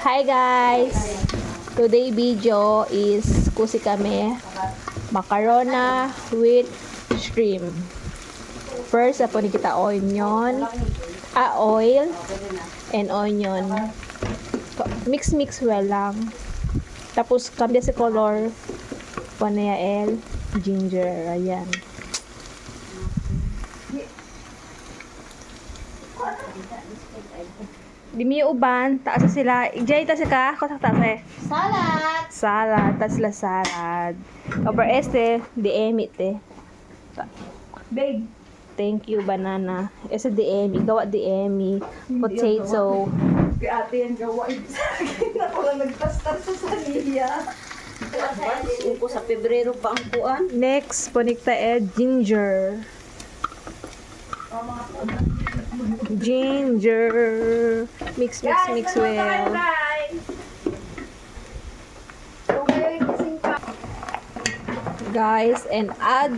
Hi guys! Today video is kusi kami macarona with shrimp. First, apo ni kita oil and onion. Mix well lang. Tapos kambya sa color panaya ginger. Ayan. Di mi uban, taas sila. Ijay ta ka, kotak taas eh. Salad. Salad, tas la salad. Kabar di emit eh. Babe. Thank you, banana. Di emi, gawa di emi. Potato. Kaya ate yung gawa sa akin. Ako lang nagpastar sa saniya. Upo sa Pebrero pa ang kuan. Next, ponikta ginger. Ginger. Mix well. Guys, and add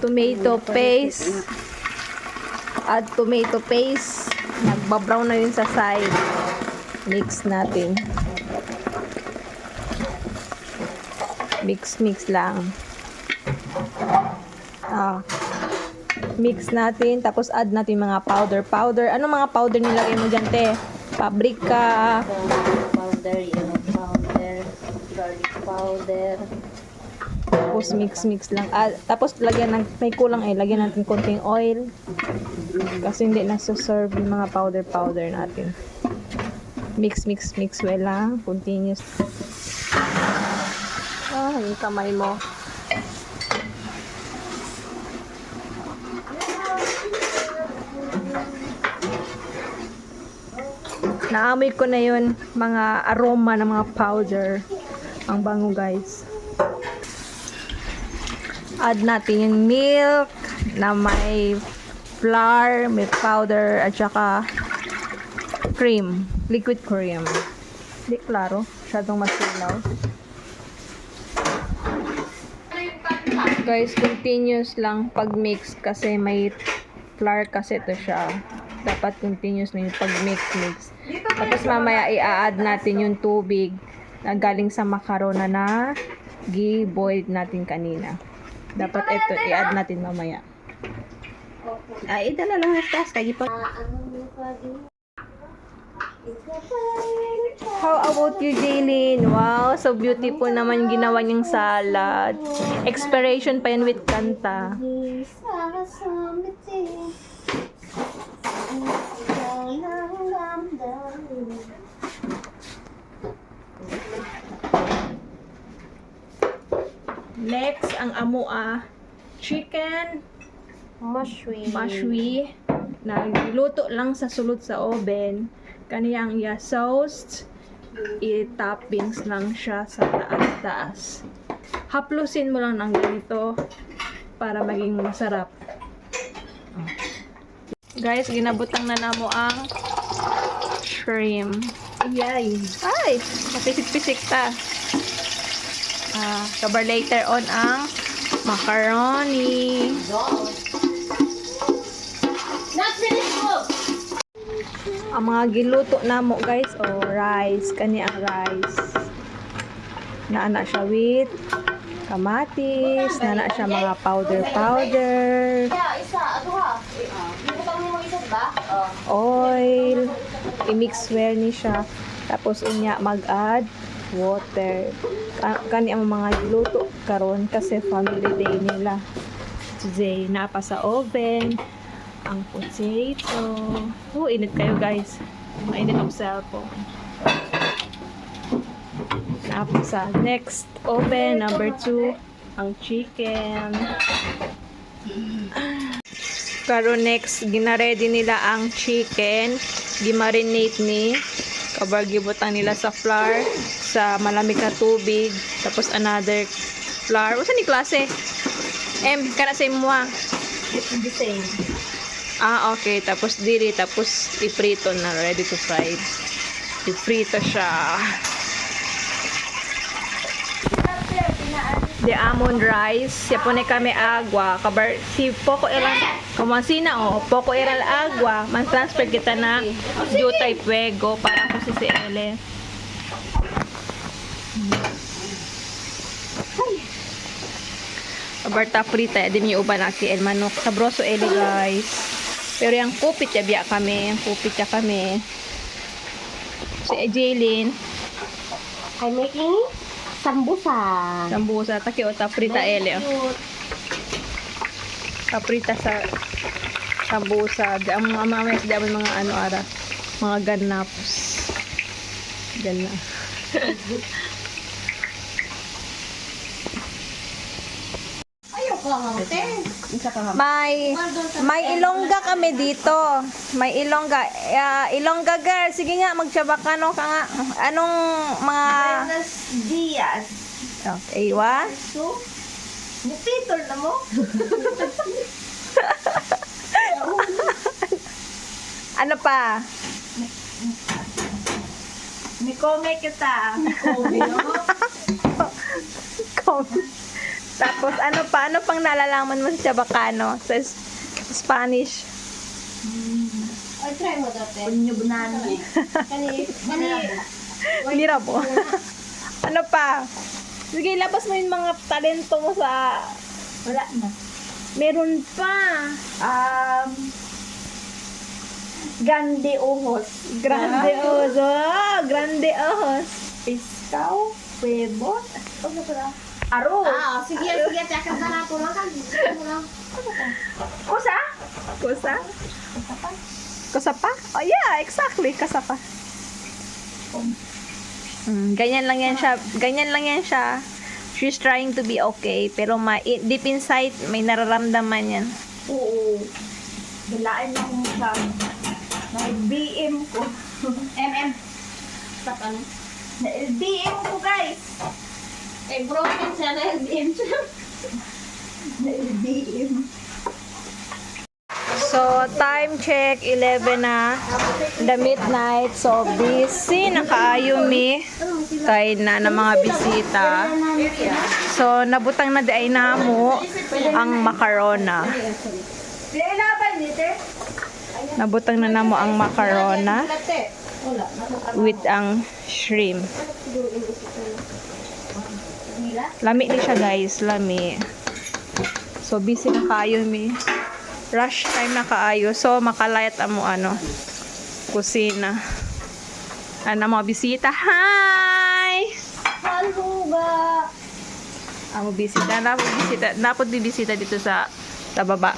tomato paste. Add tomato paste. Nagbabrown na yun sa side. Mix natin. Mix lang. Mix natin, tapos add natin mga powder. Ano mga powder nilagay mo dyan, te? Paprika, Powder, yellow powder, garlic powder. tapos mix lang. Tapos lagyan may kulang lagyan natin konting oil. Kasi hindi nasa-serve yung mga powder natin. Mix well lang, continuous. Yung kamay mo. Naamoy ko na yun, mga aroma ng mga powder. Ang bango, guys. Add natin yung milk na may flour, may powder, at saka cream. Liquid cream. Hindi klaro. Masyadong masilaw. Guys, continuous lang pag-mix kasi may flour kasi ito siya. Dapat continuous na yung pag-mix. Tapos mamaya i-add natin yung tubig na galing sa macarona na gi-boiled natin kanina. Dapat ito i-add natin mamaya. Ito na lang tas kaya pa. How about you, Jaylin? Wow, so beautiful naman ginawa niyang salad. Expiration pa yan with kanta. Next, ang amua chicken mashwi na luto lang sa sulod sa oven. Kaniyang sauce, i-toppings lang siya sa taas. Haplusin mo lang ng ganito para maging masarap. Guys, ginabutang na namo ang shrimp. Yay! Ay! Mapisik-pisik ta. Kabar later on ang macaroni. Ang mga giluto namo, guys, rice. Kani ang rice. Naana siya with kamatis. Naana siya mga powder. Oil. I-mix well ni siya. Tapos unya mag-add water. Kani ang mga giluto karon kasi family day nila. Today napa sa oven ang potato. Init kayo, guys. Mainit ang cellphone. Napa sa next oven number 2 ang chicken. Karon next gina-ready nila ang chicken. Gimarinate ni kabar gibutang nila sa flour sa malamig na tubig, tapos another flour. Usa ni klase? Kana sa imo The same. Okay. Tapos iprito na, ready to fry. Iprito siya. the almond rice. Ya pone kami agua. Kabar si Poco Eral, como así na Poco Eral agua. Man transfer kita na Jutay Fuego para ko si Ele. Kabar frita din yung uban aki el manok. Sabroso Ele guys. Pero yung kupit ya biya kami. Yung kupit ya kami. Si Jaylin. I'm making sambusa. Sambusa. Taki o frita Ele. Paprita sa sambusa. Ang mamaya sa mga ano ara. Mga ganaps. Ganap. Ayaw ka nga, te. May ilongga kami dito. May ilongga. Ilongga girl. Sige nga, magtsabakano ka nga. Anong mga... Buenos dias. Okay, wa? So, nititol na mo? Ano pa? Nikome kita. Nikome, no? Tapos, ano pa? Ano pang nalalaman mo sa Chabacano? Sa Spanish? Ay, try mo dati. Unyo banana. Kani, Nirabo. Ano pa? Sige, labas mo yung mga talento mo sa... Wala na. Meron pa. Grande ojos. Grande ojos. Grande ojos. Piskaw. Huevos. Ano pala? Arroz. Sige, tsaka na nato lang. Kusa? Kusa? Kasapa? Oh yeah, exactly. Kasapa. Ganyan lang yan siya. Ganyan lang yan siya. She's trying to be okay. Pero deep inside, may nararamdaman yan. Oo. Bilain ako mo sa na-LBM ko. Stop ano? Na-LBM ko, guys. Broken siya na-LBM siya. Na-LBM. So, time check, 11 na. The midnight. So, busy. Nakaayo mi. Kay na ng mga bisita. So, nabutang na di ay namo ang macarona. Nabutang na namo ang macarona with ang shrimp. Lami ni siya guys, lami. So, busy na kaayo mi. Rush time na kaayo. So, makalayat amo kusina. Ano mga bisita? Hi! Haluga. Amo bisita. Napod bibisita dito sa baba.